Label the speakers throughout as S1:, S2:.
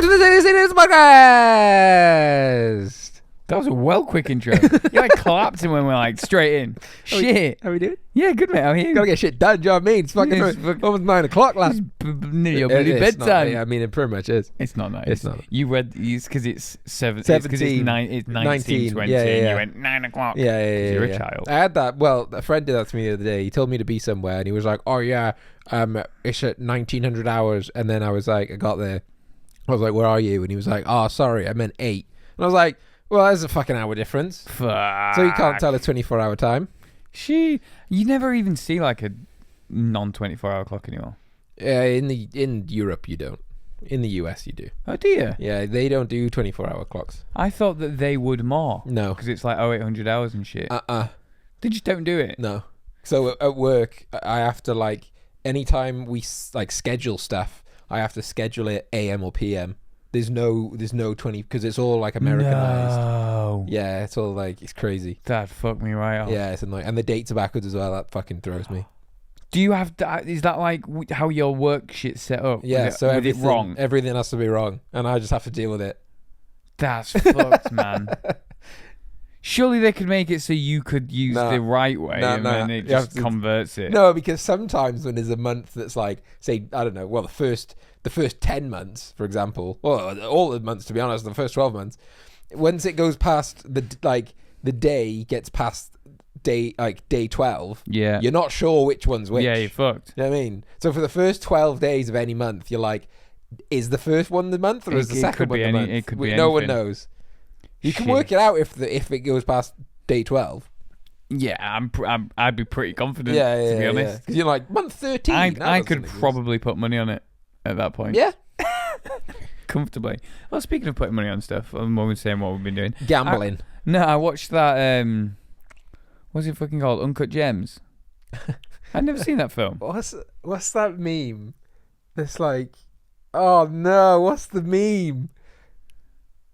S1: to the City Podcast.
S2: That was a quick intro. You like clapped him when we're like straight in. Shit.
S1: How we doing?
S2: Yeah, good mate. How are you?
S1: Gotta get shit done. Do you know what I mean? It's fucking almost 9 o'clock, lad.
S2: Nearly your bloody bedtime.
S1: I mean, it pretty much is.
S2: It's not nice.
S1: It's not.
S2: You read because it's 17. It's 19, 20.
S1: Yeah.
S2: And you went 9 o'clock.
S1: Yeah.
S2: You're a child.
S1: I had that. Well, a friend did that to me the other day. He told me to be somewhere, and he was like, "Oh yeah, it's at 1900 hours." And then I was like, I got there. I was like, "Where are you?" And he was like, "Oh, sorry, I meant 8." And I was like, "Well, there's a fucking hour difference."
S2: Fuck.
S1: So you can't tell a 24-hour time.
S2: You never even see like a non-24-hour clock anymore.
S1: In Europe, you don't. In the US, you do.
S2: Oh, do you?
S1: Yeah, they don't do 24-hour clocks.
S2: I thought that they would more.
S1: No.
S2: Because it's like 800 hours and shit. They just don't do it.
S1: No. So at work, I have to like, anytime we like schedule stuff, I have to schedule it AM or PM. There's no 20 because it's all like Americanized.
S2: No.
S1: Yeah, it's all like, it's crazy.
S2: That fucked me right off.
S1: Yeah, it's annoying. And the dates are backwards as well. That fucking throws me.
S2: Do you have that? Is that like how your work shit's set up?
S1: Yeah, so
S2: everything wrong.
S1: Everything has to be wrong, and I just have to deal with it.
S2: That's fucked, man. Surely they could make it so you could use the right way, and then it just converts it.
S1: No, because sometimes when there's a month that's like, say, I don't know, well, the first 10 months, for example, well, all the months, to be honest, the first 12 months, once it goes past the day gets past day 12,
S2: yeah,
S1: you're not sure which one's which.
S2: Yeah, you're fucked.
S1: You know what I mean? So for the first 12 days of any month, you're like, is the first one the month, or is the second one the month?
S2: It could be
S1: no
S2: anything.
S1: one knows. You can work it out if it goes past day 12.
S2: Yeah, I'd be pretty confident.
S1: To
S2: be honest,
S1: because you're like month 13.
S2: I could probably put money on it at that point.
S1: Yeah,
S2: comfortably. Well, speaking of putting money on stuff, I'm always saying what we've been doing.
S1: Gambling.
S2: I watched that. What's it fucking called? Uncut Gems. I've never seen that film.
S1: What's that meme? It's like, oh no, what's the meme?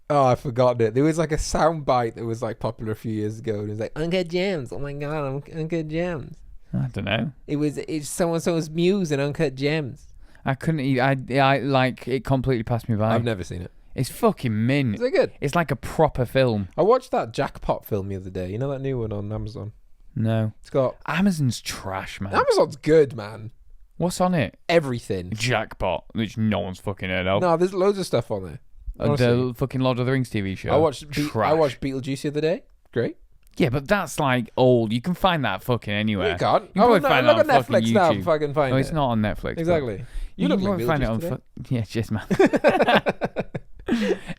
S1: Oh, I've forgotten it. There was like a soundbite that was like popular a few years ago, and it was like Uncut Gems. Oh my god, Uncut Gems.
S2: I don't know.
S1: It's someone's muse in Uncut Gems.
S2: I couldn't. I like it. Completely passed me by.
S1: I've never seen it.
S2: It's fucking mint.
S1: Is it good?
S2: It's like a proper film.
S1: I watched that Jackpot film the other day. You know that new one on Amazon?
S2: No.
S1: It's got...
S2: Amazon's trash, man.
S1: Amazon's good, man.
S2: What's on it?
S1: Everything.
S2: Jackpot, which no one's fucking heard of.
S1: No, there's loads of stuff on there.
S2: The fucking Lord of the Rings TV show.
S1: I watched Beetlejuice the other day. Great.
S2: Yeah, but that's like old. You can find that fucking anywhere.
S1: You can't.
S2: You can probably find
S1: look
S2: it on
S1: at Netflix
S2: fucking
S1: now
S2: YouTube.
S1: if I can find it.
S2: It's not on Netflix.
S1: Exactly.
S2: You
S1: look
S2: can
S1: like
S2: find it
S1: Beetlejuice
S2: on...
S1: today.
S2: Yeah, cheers, man.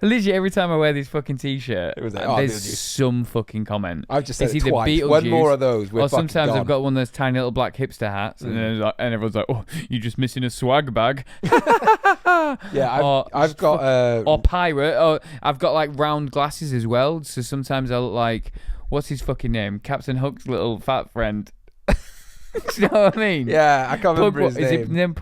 S2: Literally, every time I wear this fucking t-shirt, there's some fucking comment.
S1: I've just said
S2: it
S1: twice.
S2: Beetlejuice,
S1: one more of those.
S2: Or sometimes I've got one of those tiny little black hipster hats, and everyone's like, "Oh, you're just missing a swag bag."
S1: Yeah, I've got
S2: or pirate. Or I've got like round glasses as well. So sometimes I look like, what's his fucking name? Captain Hook's little fat friend. Do you know what I mean?
S1: Yeah, I can't remember his name.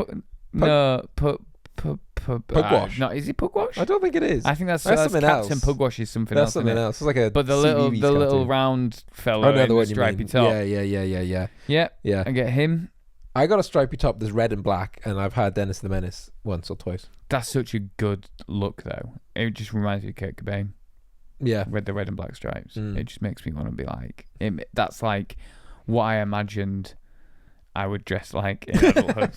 S1: Pugwash.
S2: No, is it Pugwash?
S1: I don't think it is.
S2: I think that's
S1: something
S2: Captain
S1: else.
S2: Pugwash is something
S1: That's
S2: else.
S1: Something else. It's like a.
S2: But the little round fellow in the stripy top.
S1: Yeah.
S2: I get him.
S1: I got a stripy top that's red and black, and I've had Dennis the Menace once or twice.
S2: That's such a good look, though. It just reminds me of Kurt Cobain.
S1: Yeah.
S2: The red and black stripes. It just makes me want to be like. That's like what I imagined I would dress like in adulthood.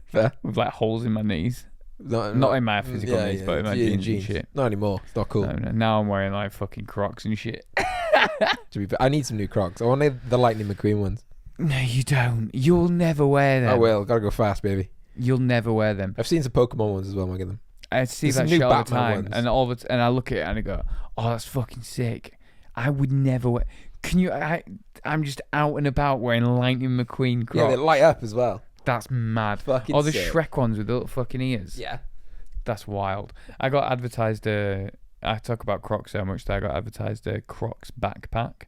S1: Fair.
S2: With like holes in my knees. Not in my physical needs, but in my jeans and shit.
S1: Not anymore. It's not cool.
S2: No. Now I'm wearing like fucking Crocs and shit.
S1: To be fair, I need some new Crocs. I want the Lightning McQueen ones.
S2: No, you don't. You'll never wear them.
S1: I will. Gotta go fast, baby.
S2: You'll never wear them.
S1: I've seen some Pokemon ones as well. I'll get them.
S2: I see that shit all the time, and I look at it and I go, "Oh, that's fucking sick." I would never wear. Can you? I'm just out and about wearing Lightning McQueen Crocs.
S1: Yeah, they light up as well.
S2: That's mad.
S1: Fucking
S2: the
S1: sick.
S2: Shrek ones with the little fucking ears.
S1: Yeah.
S2: That's wild. I got advertised I talk about Crocs so much that I got advertised a Crocs backpack.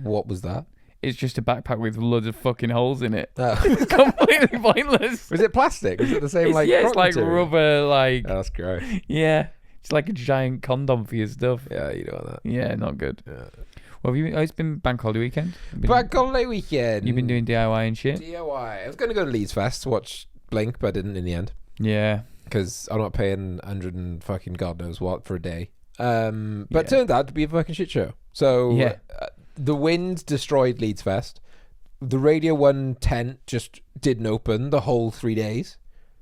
S1: What was that?
S2: It's just a backpack with loads of fucking holes in it.
S1: Oh.
S2: It's completely pointless.
S1: Was it plastic? Was it the same like
S2: it's like
S1: material?
S2: rubber, like...
S1: Oh, that's gross.
S2: Yeah. It's like a giant condom for your stuff.
S1: Yeah, you don't want that.
S2: Yeah, not good.
S1: Yeah.
S2: Well, it's been Bank Holiday weekend.
S1: Bank Holiday weekend.
S2: You've been doing DIY and shit?
S1: DIY. I was going to go to Leeds Fest to watch Blink, but I didn't in the end.
S2: Yeah.
S1: because I'm not paying 100 and fucking God knows what for a day. But it turned out to be a fucking shit show. So the wind destroyed Leeds Fest. The Radio 1 tent just didn't open the whole 3 days.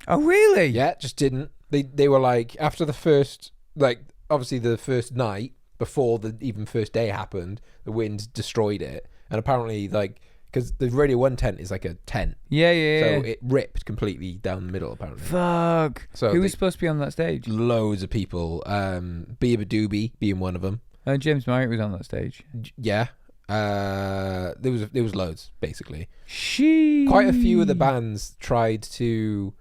S2: Oh, really?
S1: Yeah, just didn't. They were like, after the first, like, obviously the first night, before the even first day happened, the wind destroyed it. And apparently, like, because the Radio 1 tent is like a tent.
S2: Yeah.
S1: So it ripped completely down the middle, apparently.
S2: Fuck.
S1: So
S2: who was supposed to be on that stage?
S1: Loads of people. Bieber Doobie being one of them.
S2: James Marriott was on that stage.
S1: Yeah. There was loads, basically.
S2: She.
S1: Quite a few of the bands tried to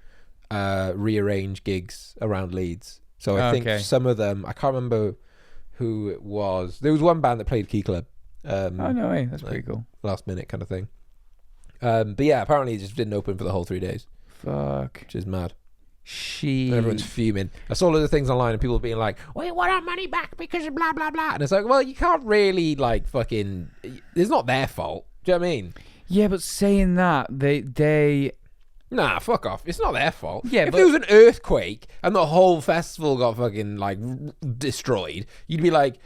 S1: rearrange gigs around Leeds. So I think some of them, I can't remember who it was. There was one band that played Key Club.
S2: Oh, no way. That's pretty cool.
S1: Last minute kind of thing. But yeah, apparently it just didn't open for the whole 3 days.
S2: Fuck.
S1: Which is mad.
S2: And
S1: everyone's fuming. I saw loads of things online and people being like, we want our money back because of blah, blah, blah. And it's like, well, you can't really, like, fucking... It's not their fault. Do you know what I mean?
S2: Yeah, but saying that, they...
S1: Nah, fuck off. It's not their fault.
S2: Yeah,
S1: if there was an earthquake and the whole festival got fucking, like, destroyed, you'd be like,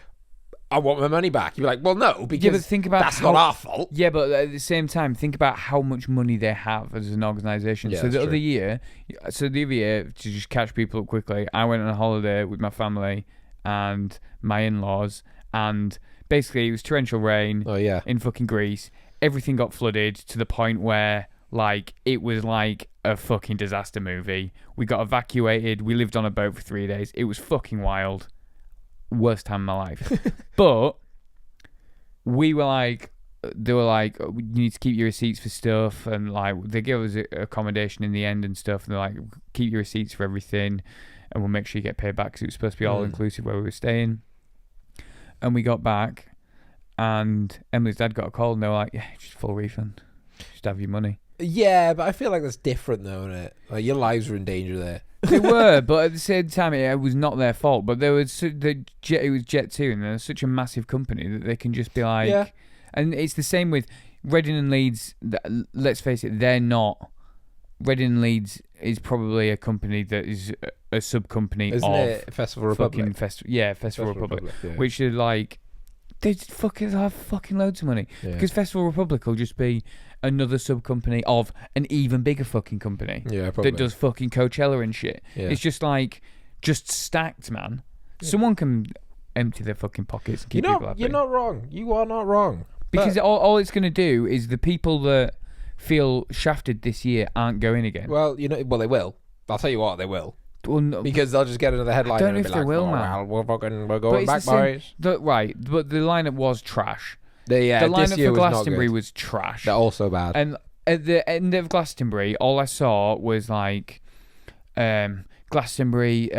S1: I want my money back. You'd be like, well, no, because that's not our fault.
S2: Yeah, but at the same time, think about how much money they have as an organisation.
S1: Yeah,
S2: so the other year, to just catch people up quickly, I went on a holiday with my family and my in-laws, and basically it was torrential rain in fucking Greece. Everything got flooded to the point where, like, it was like a fucking disaster movie. We got evacuated. We lived on a boat for 3 days. It was fucking wild. Worst time of my life. But we were like, they were like, you need to keep your receipts for stuff, and like they gave us accommodation in the end and stuff, and they're like, keep your receipts for everything and we'll make sure you get paid back, because it was supposed to be all inclusive where we were staying. And we got back and Emily's dad got a call and they were like, yeah, just full refund, just have your money.
S1: Yeah, but I feel like that's different though, isn't it? Like, your lives were in danger there.
S2: They were, but at the same time, it was not their fault. But there was it was Jet2, and they're such a massive company that they can just be like. Yeah. And it's the same with Reading and Leeds. Let's face it, they're not. Reading and Leeds is probably a company that is a sub-company
S1: Isn't
S2: of
S1: it Festival Republic.
S2: Festival Republic,
S1: yeah.
S2: Which is like they fucking have fucking loads of money, because Festival Republic will just be another sub-company of an even bigger fucking company that does fucking Coachella and shit. Yeah. It's just like, just stacked, man. Yeah. Someone can empty their fucking pockets and keep people happy.
S1: You're not wrong. You are not wrong.
S2: Because all it's going to do is the people that feel shafted this year aren't going again.
S1: Well, they will. I'll tell you what, they will. Well, no, because they'll just get another headline.
S2: I don't know if they will, man.
S1: We're going back, boys.
S2: Right, but the lineup was trash.
S1: The lineup for
S2: Glastonbury was trash.
S1: They're also bad.
S2: And at the end of Glastonbury, all I saw was like Glastonbury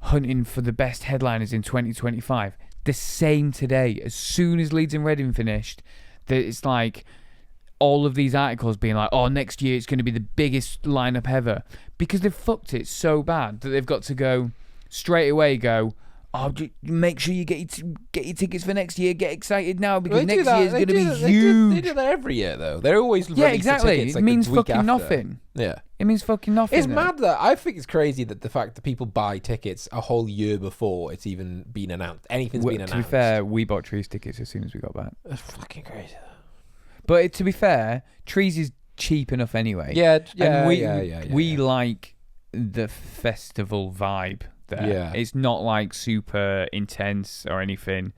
S2: hunting for the best headliners in 2025. The same today. As soon as Leeds and Reading finished, it's like all of these articles being like, oh, next year it's going to be the biggest lineup ever. Because they've fucked it so bad that they've got to go straight away, make sure you get your tickets for next year. Get excited now, because next year is going to be huge.
S1: They do that every year, though. They're always
S2: exactly.
S1: Tickets,
S2: it means fucking nothing.
S1: Yeah,
S2: it means fucking nothing.
S1: It's mad that I think it's crazy that the fact that people buy tickets a whole year before it's even been announced. Anything's been announced.
S2: To be fair, we bought Trees tickets as soon as we got back.
S1: That's fucking crazy.
S2: But to be fair, Trees is cheap enough anyway. We like the festival vibe there. Yeah. It's not like super intense or anything.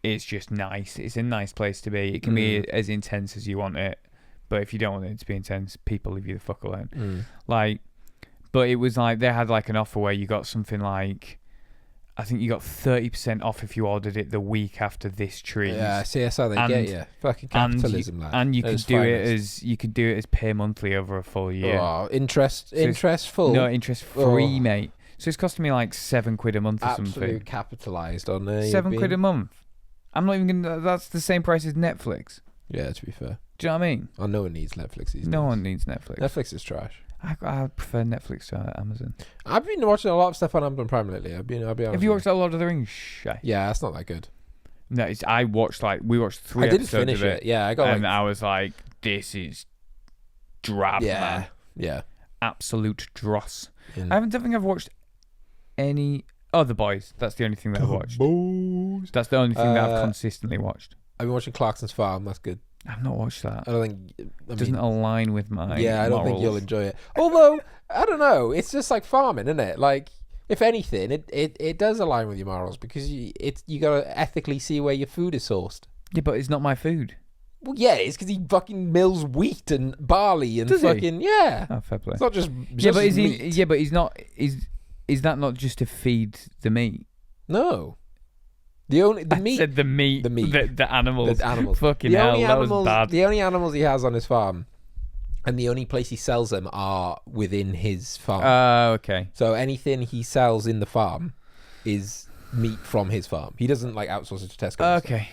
S2: It's just nice. It's a nice place to be. It can be as intense as you want it, but if you don't want it to be intense, people leave you the fuck alone. But it was like they had like an offer where you got something like, I think you got 30% off if you ordered it the week after this Trees.
S1: Yeah, see, that's how they get you. Fucking capitalism, lad.
S2: And you could do it as pay monthly over a full year.
S1: Oh, interest full?
S2: No, interest free, mate. So it's costing me like £7 a month or something.
S1: Absolutely capitalised on there.
S2: £7 a month. I'm not even gonna. That's the same price as Netflix.
S1: Yeah, to be fair.
S2: Do you know what I mean?
S1: No one needs Netflix these days.
S2: No one needs Netflix.
S1: Netflix is trash.
S2: I prefer Netflix to Amazon.
S1: I've been watching a lot of stuff on Amazon Prime lately. I'll be honest.
S2: Have you watched a Lord of the Rings?
S1: Yeah, that's not that good.
S2: No, we watched 3 episodes. I didn't finish of it.
S1: Yeah,
S2: I was like, this is drab.
S1: Yeah.
S2: absolute dross.
S1: Yeah.
S2: I don't think I've watched any. Oh, The Boys. That's the only thing that I've watched.
S1: Boys.
S2: That's the only thing that I've consistently watched.
S1: I've been watching Clarkson's Farm. That's good.
S2: I've not watched that.
S1: I don't think
S2: it doesn't align with my
S1: Yeah, I don't
S2: morals.
S1: think you'll enjoy it. Although, I don't know. It's just like farming, isn't it? Like, if anything, it does align with your morals because you gotta ethically see where your food is sourced.
S2: Yeah, but it's not my food.
S1: Well, yeah, it's because he fucking mills wheat and barley and
S2: Does
S1: fucking
S2: he?
S1: Yeah.
S2: Oh, fair play.
S1: It's not just
S2: Yeah, but is
S1: meat.
S2: he? Yeah, but he's not. Is that not just to feed the meat?
S1: No. The meat.
S2: Said the meat. The animals.
S1: The animals.
S2: Fucking hell, that was bad.
S1: The only animals he has on his farm, and the only place he sells them are within his farm.
S2: Okay.
S1: So anything he sells in the farm is meat from his farm. He doesn't like outsource it to Tesco.
S2: Okay.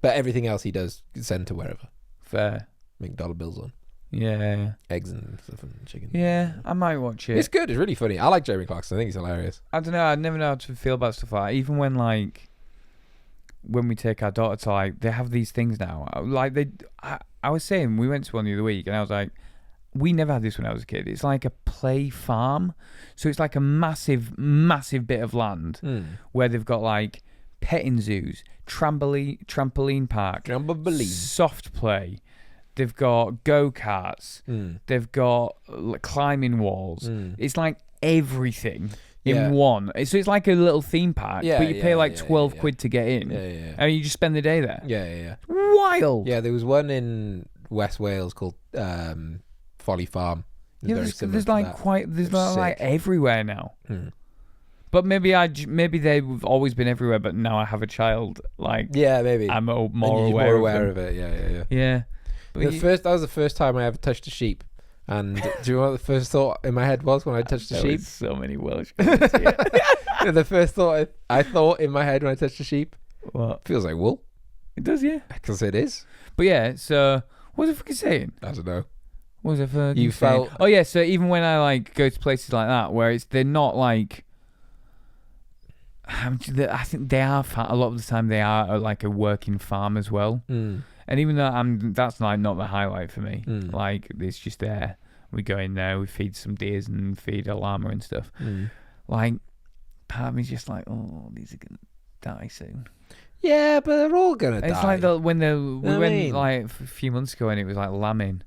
S1: But everything else he does send to wherever.
S2: Fair.
S1: Make dollar bills on.
S2: Yeah.
S1: Eggs and stuff and chicken.
S2: Yeah, I might watch it.
S1: It's good. It's really funny. I like Jeremy Clarkson. I think he's hilarious.
S2: I don't know. I never know how to feel about stuff like that. Even when we take our daughter to they have these things now. I was saying we went to one the other week and I was like, we never had this when I was a kid. It's like a play farm. So it's like a massive, massive bit of land where they've got like petting zoos, trampoline park, soft play. They've got go-karts. They've got climbing walls. It's like everything in one. So it's like a little theme park, but you pay like 12 quid to get in. And you just spend the day there.
S1: Yeah.
S2: Wild.
S1: Yeah, there was one in West Wales called Folly Farm.
S2: There's like everywhere now. But maybe they've always been everywhere, but now I have a child.
S1: Maybe
S2: I'm more
S1: aware of it.
S2: Yeah.
S1: That was the first time I ever touched a sheep. And do you know what the first thought in my head was when I touched a sheep?
S2: So many Welsh words,
S1: The first thought I thought in my head when I touched a sheep.
S2: What?
S1: Feels like wool.
S2: It does, yeah.
S1: Because it is.
S2: But yeah, so what was I fucking saying?
S1: I don't know.
S2: What was I fucking
S1: You
S2: saying?
S1: felt...
S2: Oh yeah, so even when I go to places like that where they're not like... I think they are, a lot of the time they are like a working farm as well. And even though that's like not the highlight for me. Like it's just there. We go in there, we feed some deers and feed a llama and stuff. Like part of me's just like, oh, these are gonna die soon.
S1: Yeah, but they're all gonna die.
S2: It's like we went like a few months ago and it was like lambing.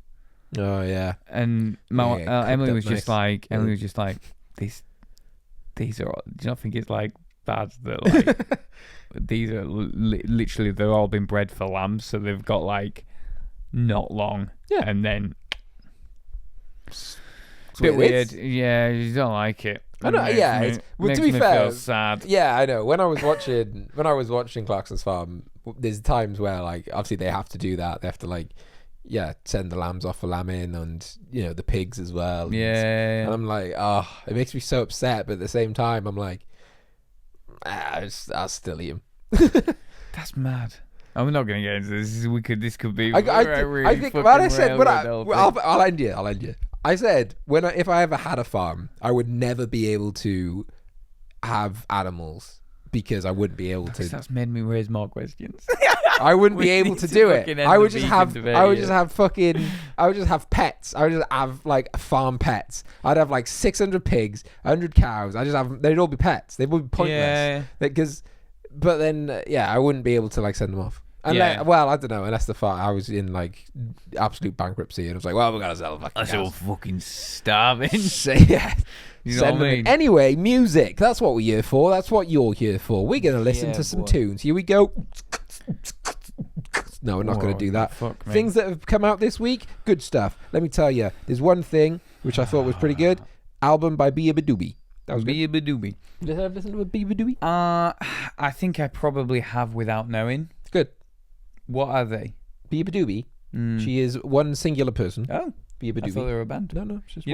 S1: Oh yeah.
S2: And Emily was just like, these are. Do you not think it's like bad that like these are literally they've all been bred for lambs, so they've got like not long, and then it's a bit weird. Yeah, you don't like it.
S1: I know. Yeah, to be fair,
S2: feel sad.
S1: Yeah, I know. When I was watching Clarkson's Farm, there's times where like obviously they have to do that. They have to send the lambs off for lambing and the pigs as well. And I'm like, it makes me so upset, but at the same time, I'm like, I'll still eat them.
S2: That's mad. I'm not going to get into this. This could be.
S1: I think what I said. I'll end you. I said if I ever had a farm, I would never be able to have animals because I wouldn't be able to.
S2: That's made me raise more questions.
S1: I wouldn't be able to do it. I would just have pets. I would just have like farm pets. I'd have like 600 pigs, 100 cows. They'd all be pets. They would be pointless. But then I wouldn't be able to like send them off. I don't know. Unless I was in like absolute bankruptcy, and I was like, well, we gotta sell the fucking
S2: cows. All fucking starving.
S1: You know what I mean? Anyway, music. That's what we're here for. That's what you're here for. We're gonna listen to some tunes. Here we go. No, we're not going to do that. Things that have come out this week, good stuff. Let me tell you, there's one thing which I thought was pretty good. Album by Beabadoobie. That was
S2: Beabadoobie.
S1: Did you ever listen to a Beabadoobie?
S2: I think I probably have without knowing.
S1: Good.
S2: What are they?
S1: Beabadoobie. She is one singular person.
S2: Oh.
S1: Beabadoobie.
S2: I thought they were a band.
S1: No. She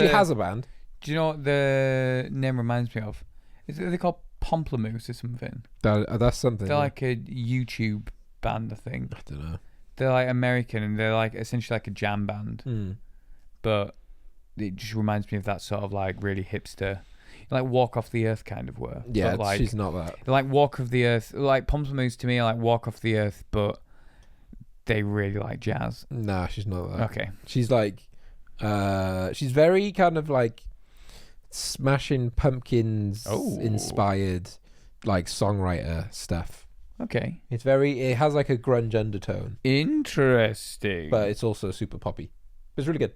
S1: has a band.
S2: Do you know what the name reminds me of? Is it they called Pomplamoose or something?
S1: That's something.
S2: They're like a YouTube band, I think.
S1: I don't know.
S2: They're like American and they're like essentially like a jam band. But it just reminds me of that sort of like really hipster, like Walk Off the Earth kind of work.
S1: Yeah,
S2: like,
S1: she's not that.
S2: Like Walk Off the Earth, like Pomplamoose to me are like Walk Off the Earth, but they really like jazz.
S1: Nah, she's not that.
S2: Okay.
S1: She's like, She's very kind of like Smashing Pumpkins inspired, like songwriter stuff.
S2: Okay.
S1: It has like a grunge undertone.
S2: Interesting.
S1: But it's also super poppy. It's really good.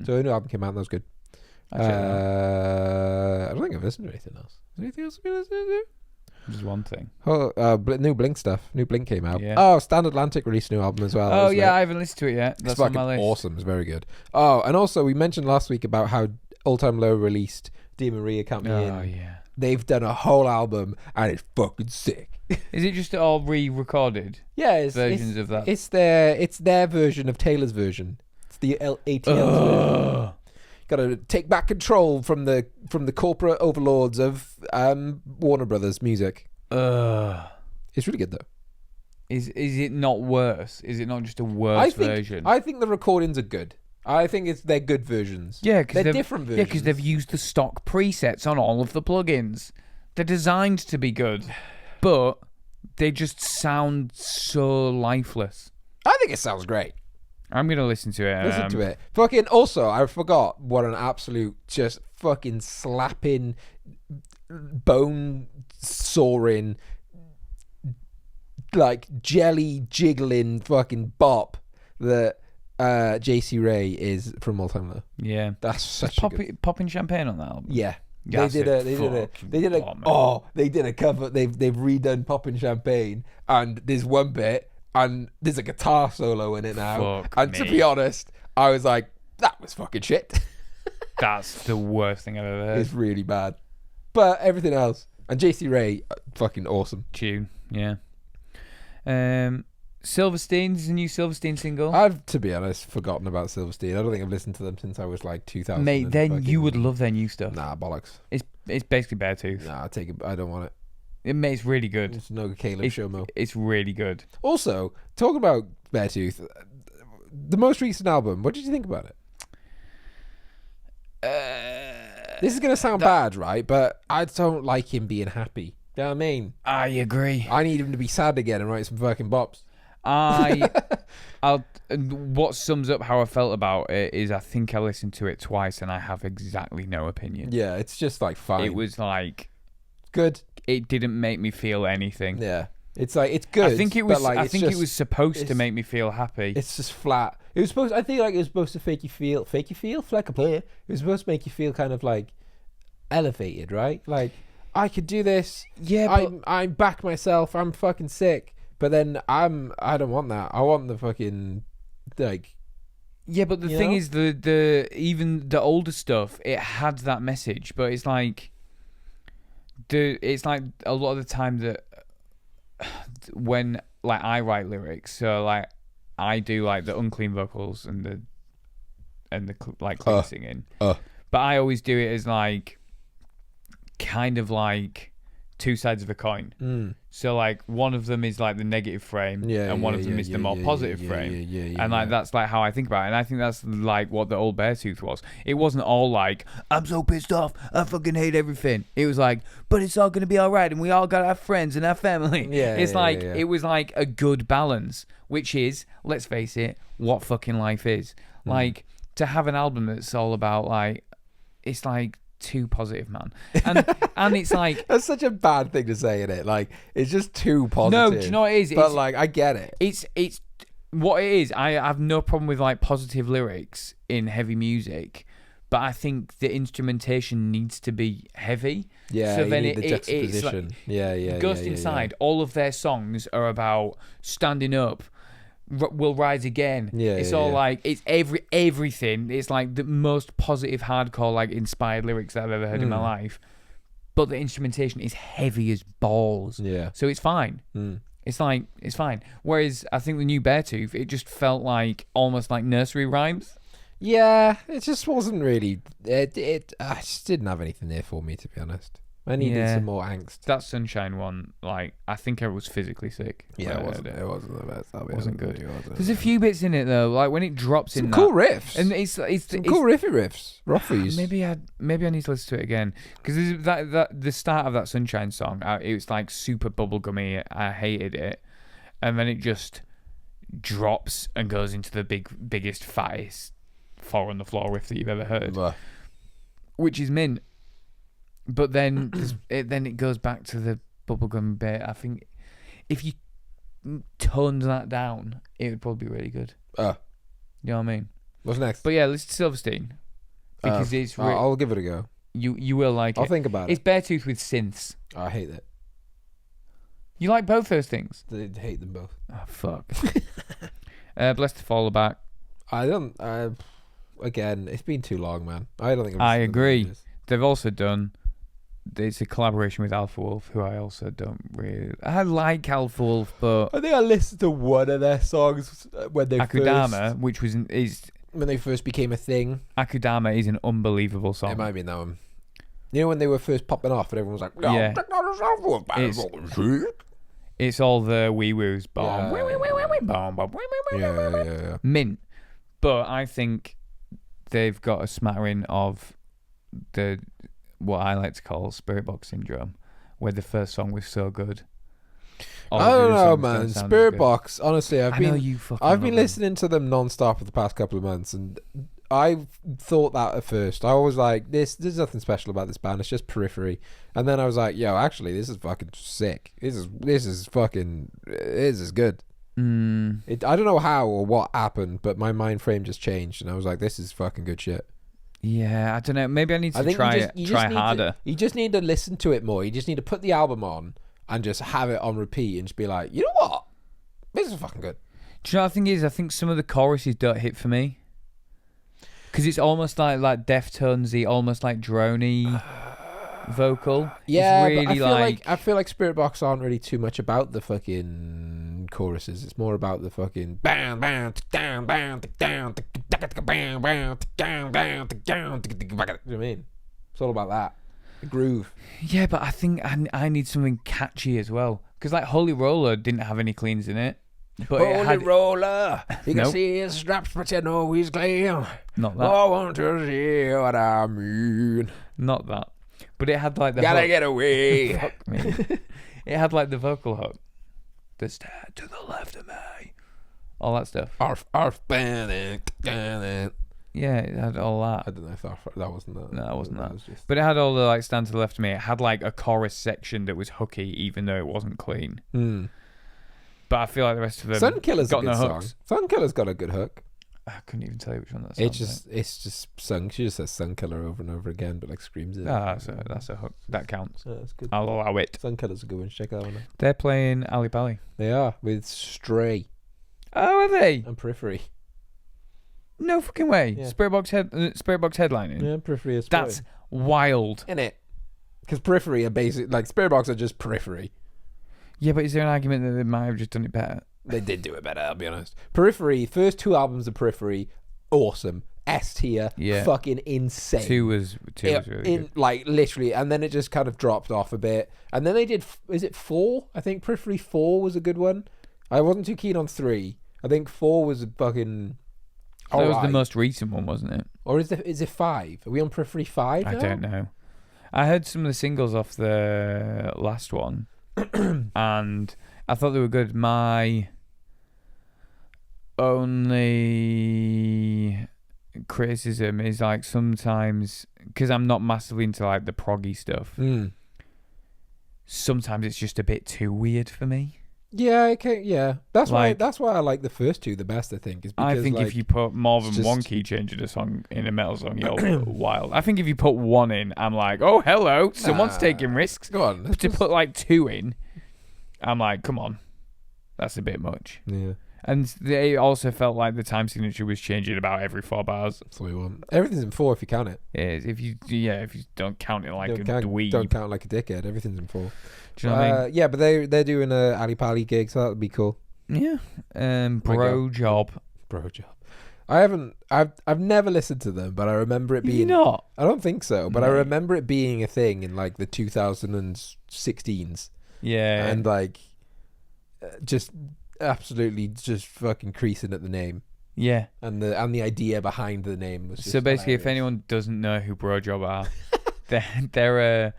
S1: So a new album came out and that was good. I don't think I've listened to anything else. Is there anything else I've been listening to?
S2: Just one thing.
S1: New Blink stuff. New Blink came out.
S2: Yeah.
S1: Oh, Stand Atlantic released a new album as well.
S2: Oh yeah, I haven't listened to it yet. That's
S1: it's
S2: on my list.
S1: Awesome. It's very good. Oh, and also we mentioned last week about how All Time Low released Dear Maria Count Me In.
S2: Oh yeah.
S1: They've done a whole album and it's fucking sick.
S2: Is it just all re-recorded?
S1: Yeah,
S2: versions of that.
S1: It's their version of Taylor's version. It's the ATL's version. Got to take back control from the corporate overlords of Warner Brothers Music. It's really good though.
S2: Is it not worse? Is it not just a worse version?
S1: I think the recordings are good. I think they're good versions.
S2: Yeah, because
S1: they're different versions.
S2: Yeah, because they've used the stock presets on all of the plugins. They're designed to be good, but they just sound so lifeless.
S1: I think it sounds great.
S2: I'm going to listen to it.
S1: Listen to it. Fucking, also, I forgot what an absolute just fucking slapping, bone soaring, like jelly jiggling fucking bop that JC Ray is from All Time Low.
S2: Yeah.
S1: That's such a good...
S2: Popping Champagne on that album?
S1: Yeah.
S2: They did a
S1: cover. They've redone Poppin' Champagne, and there's one bit, and there's a guitar solo in it now. To be honest, I was like, that was fucking shit.
S2: That's the worst thing I've ever heard.
S1: It's really bad, but everything else, and JC Ray, fucking awesome
S2: tune. Yeah. Silverstein, there's a new Silverstein single.
S1: I've, to be honest, forgotten about Silverstein. I don't think I've listened to them since I was like 2000.
S2: Mate, then you would love their new stuff.
S1: Nah, bollocks.
S2: It's basically Beartooth.
S1: Nah, I don't want it.
S2: It's really good.
S1: It's no Caleb Shomo.
S2: It's really good.
S1: Also, talking about Beartooth, the most recent album, what did you think about it? This is going to sound bad, right? But I don't like him being happy. You know what I mean?
S2: I agree.
S1: I need him to be sad again and write some fucking bops.
S2: What sums up how I felt about it is I think I listened to it twice and I have exactly no opinion.
S1: Yeah, it's just like fine.
S2: It was like
S1: good.
S2: It didn't make me feel anything.
S1: Yeah, it's like it's good.
S2: I think it was. Like, it was supposed to make me feel happy.
S1: It's just flat. It was supposed. I think like it was supposed to fake you feel, like a player. It was supposed to make you feel kind of like elevated, right? Like I could do this. Yeah, I back myself. I'm fucking sick. But then I don't want that. I want the fucking like.
S2: Yeah, but the thing is, the even the older stuff, it had that message, but it's like a lot of the time that when like I write lyrics, so like I do like the unclean vocals and the like clean singing, but I always do it as like kind of like two sides of a coin. So like one of them is like the negative frame, and one of them is the more positive frame, and like that's like how I think about it. And I think that's like what the old Beartooth was. It wasn't all like I'm so pissed off, I fucking hate everything. It was like, but it's all gonna be all right, and we all got our friends and our family. It was like a good balance, which is, let's face it, what fucking life is. Like to have an album that's all about like, it's like too positive, man, and it's like
S1: that's such a bad thing to say, isn't it? Like it's just too positive.
S2: No, do you know what it is?
S1: But like I get it.
S2: It's what it is. I have no problem with like positive lyrics in heavy music, but I think the instrumentation needs to be heavy.
S1: Yeah, so then the juxtaposition. It's like,
S2: Ghost Inside. All of their songs are about standing up. Will rise again. It's all like it's everything. It's like the most positive hardcore like inspired lyrics that I've ever heard in my life. But the instrumentation is heavy as balls. Yeah. So it's fine. It's like it's fine. Whereas I think the new Beartooth, it just felt like almost like nursery rhymes.
S1: Yeah, it just wasn't really. It I just didn't have anything there for me, to be honest. I needed some more angst.
S2: That Sunshine one, like, I think I was physically sick.
S1: Yeah, it wasn't the best.
S2: It wasn't good. There's a few bits in it though, like when it drops in
S1: cool riffs,
S2: and it's
S1: cool riffs, roughies.
S2: Maybe I need to listen to it again because that the start of that Sunshine song, it was like super bubblegummy. I hated it, and then it just drops and goes into the biggest, fattest 4 on the Floor riff that you've ever heard, which is mint. But then it goes back to the bubblegum bit. I think if you toned that down, it would probably be really good. You know what I mean?
S1: What's next?
S2: But yeah, listen to Silverstein because it's.
S1: I'll give it a go.
S2: You will like it.
S1: I'll think about it.
S2: It's Beartooth with synths.
S1: I hate it.
S2: You like both those things?
S1: I hate them both.
S2: Oh fuck. Blessed to Follow Back.
S1: I don't. Again, it's been too long, man. I don't think.
S2: I agree. They've also done. It's a collaboration with Alpha Wolf, who I also don't really. I like Alpha Wolf, but
S1: I think I listened to one of their songs when they
S2: Akudama, which is
S1: when they first became a thing.
S2: Akudama is an unbelievable song.
S1: It might be that one. You know when they were first popping off, and everyone was like, "No,
S2: yeah, it's all the wee woos, bomb,
S1: yeah.
S2: Mint. But I think they've got a smattering of the what I like to call Spirit Box syndrome, where the first song was so good.
S1: I don't know, man. Spirit Box, honestly, I've been listening to them non-stop for the past couple of months, and I thought that at first. I was like, there's nothing special about this band. It's just periphery. And then I was like, yo, actually, this is fucking sick. This is good. I don't know how or what happened, but my mind frame just changed, and I was like, this is fucking good shit.
S2: Yeah, I don't know. Maybe I need to try harder.
S1: You just need to listen to it more. You just need to put the album on and just have it on repeat and just be like, you know what? This is fucking good.
S2: Do you know what the thing is? I think some of the choruses don't hit for me. Because it's almost like Deftones-y, almost like drony vocal.
S1: Yeah,
S2: it's really
S1: but I feel like Spirit Box aren't really too much about the fucking choruses. It's more about the fucking bam bam down bam down bam bam down bam down. You know what I mean? It's all about that. The groove.
S2: Yeah, but I think I need something catchy as well. Because like Holy Roller didn't have any cleans in it. But
S1: Holy Roller, you can see his straps, but you know he's clean.
S2: Not that.
S1: I want to see what I mean.
S2: Not that. But it had like the
S1: gotta
S2: hook.
S1: Get away.
S2: Fuck me. It had like the vocal hook. The stand to the left of me. All that stuff.
S1: Arf, panic.
S2: Yeah, it had all that.
S1: I don't know if that wasn't that.
S2: No, it wasn't that.
S1: Was just...
S2: But it had all the like stand to the left of me. It had like a chorus section that was hooky, even though it wasn't clean. But I feel like the rest of them
S1: Sunkiller's
S2: got
S1: a good
S2: no
S1: song.
S2: hooks.
S1: Sunkiller's got a good hook.
S2: I couldn't even tell you which one that's.
S1: It's just sung. She just says Sunkiller over and over again, but like screams it.
S2: That's a hook. That counts.
S1: Yeah, that's good.
S2: I'll allow it.
S1: Sunkiller's a good one. Check that one out.
S2: They're playing Ali Pali.
S1: They are with Stray.
S2: Oh, are they?
S1: And Periphery.
S2: No fucking way.
S1: Yeah.
S2: Spirit Box headlining.
S1: Yeah, Periphery is.
S2: That's wild.
S1: Isn't it? Because Periphery are basic. Like Spirit Box are just Periphery.
S2: Yeah, but is there an argument that they might have just done it better?
S1: They did do it better, I'll be honest. Periphery, first 2 albums of Periphery, awesome. S tier, fucking insane.
S2: 2 was really good.
S1: Like, literally, and then it just kind of dropped off a bit. And then they did, is it 4? I think Periphery 4 was a good one. I wasn't too keen on 3. I think 4 was a fucking...
S2: That was the most recent one, wasn't it?
S1: Or is it 5? Are we on Periphery 5 now?
S2: I don't know. I heard some of the singles off the last one, and I thought they were good. My only criticism is like sometimes, because I'm not massively into like the proggy stuff, sometimes it's just a bit too weird for me.
S1: Yeah, okay, yeah. That's why I like the first 2 the best, I think. Is because,
S2: I think if you put more than one key change in a song, in a metal song, you're wild. I think if you put 1 in, I'm like, oh, hello, someone's taking risks.
S1: Go on.
S2: To put like 2 in, I'm like, come on. That's a bit much.
S1: Yeah.
S2: And they also felt like the time signature was changing about every 4 bars.
S1: That's what we want. Everything's in 4 if you count it.
S2: Yeah, if you don't count it like a dweeb.
S1: Don't count like a dickhead. Everything's in 4.
S2: Do you know what I mean?
S1: Yeah, but they're doing a Ali Pali gig, so that would be cool.
S2: Yeah. Bro Job.
S1: I've never listened to them, but I remember it being...
S2: You not?
S1: I don't think so, but I remember it being a thing in like the 2016s.
S2: Yeah.
S1: And like just absolutely just fucking creasing at the name.
S2: Yeah.
S1: And the idea behind the name was just
S2: so basically
S1: hilarious.
S2: If anyone doesn't know who Bro Job are, they're a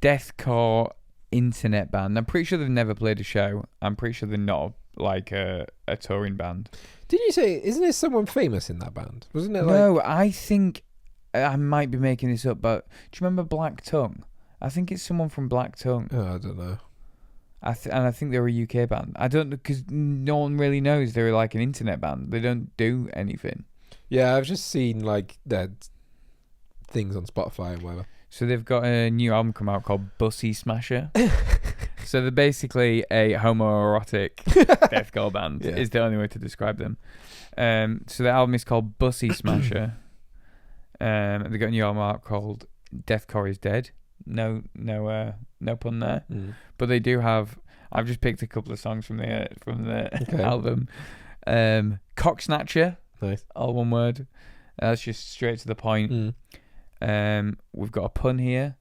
S2: deathcore internet band. I'm pretty sure they've never played a show. I'm pretty sure they're not like a touring band.
S1: Did you say, isn't there someone famous in that band? Wasn't it like...
S2: No, I think I might be making this up, but do you remember Black Tongue? I think it's someone from Black Tongue.
S1: Oh, I don't know.
S2: And I think they're a UK band. I don't know, because no one really knows they're like an internet band. They don't do anything.
S1: Yeah, I've just seen like their things on Spotify and whatever.
S2: So they've got a new album come out called Bussy Smasher. So they're basically a homoerotic deathcore band. Yeah. Is the only way to describe them. So the album is called Bussy Smasher. They got a new album out called Deathcore is Dead. No pun there. But they do have. I've just picked a couple of songs from the okay. album. Cocksnatcher.
S1: Nice.
S2: All one word. That's just straight to the point. We've got a pun here.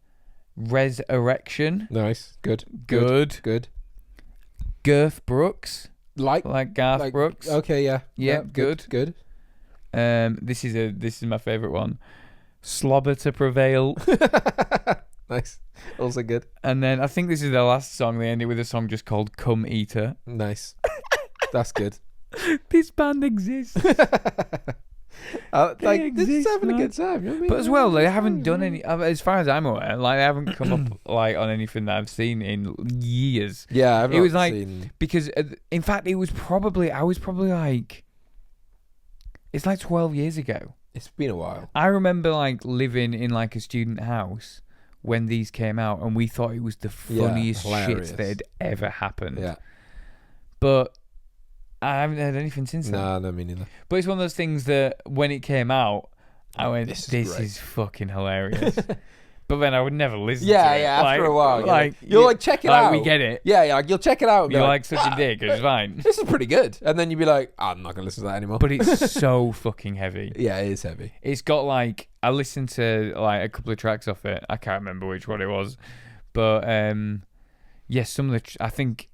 S2: Resurrection.
S1: Nice. Good.
S2: Garth Brooks.
S1: Like
S2: Garth Brooks.
S1: Okay, yeah.
S2: Yep, good. This is my favourite one. Slobber to Prevail.
S1: Nice. Also good.
S2: And then I think this is their last song. They ended with a song just called Come Eater.
S1: Nice. That's good.
S2: This band exists.
S1: This is having a good time. You know what I mean?
S2: But as well, they haven't done any, as far as I'm aware, like they haven't come up like on anything that I've seen in years.
S1: Yeah, I've not
S2: seen. Because in fact, I was probably like, it's like 12 years ago.
S1: It's been a while.
S2: I remember like living in like a student house when these came out, and we thought it was the funniest shit that had ever happened.
S1: Yeah.
S2: But I haven't heard anything since then.
S1: No, me neither.
S2: But it's one of those things that when it came out, I went, this is fucking hilarious. But then I would never listen to it.
S1: Yeah, after a while. You'll like check it out.
S2: We get it.
S1: Yeah, you'll check it out.
S2: You're like such a dick, it's fine.
S1: This is pretty good. And then you'd be like, I'm not going to listen to that anymore.
S2: But it's so fucking heavy.
S1: Yeah, it is heavy.
S2: It's got like, I listened to like a couple of tracks off it. I can't remember which one it was. But yes, some of the, I think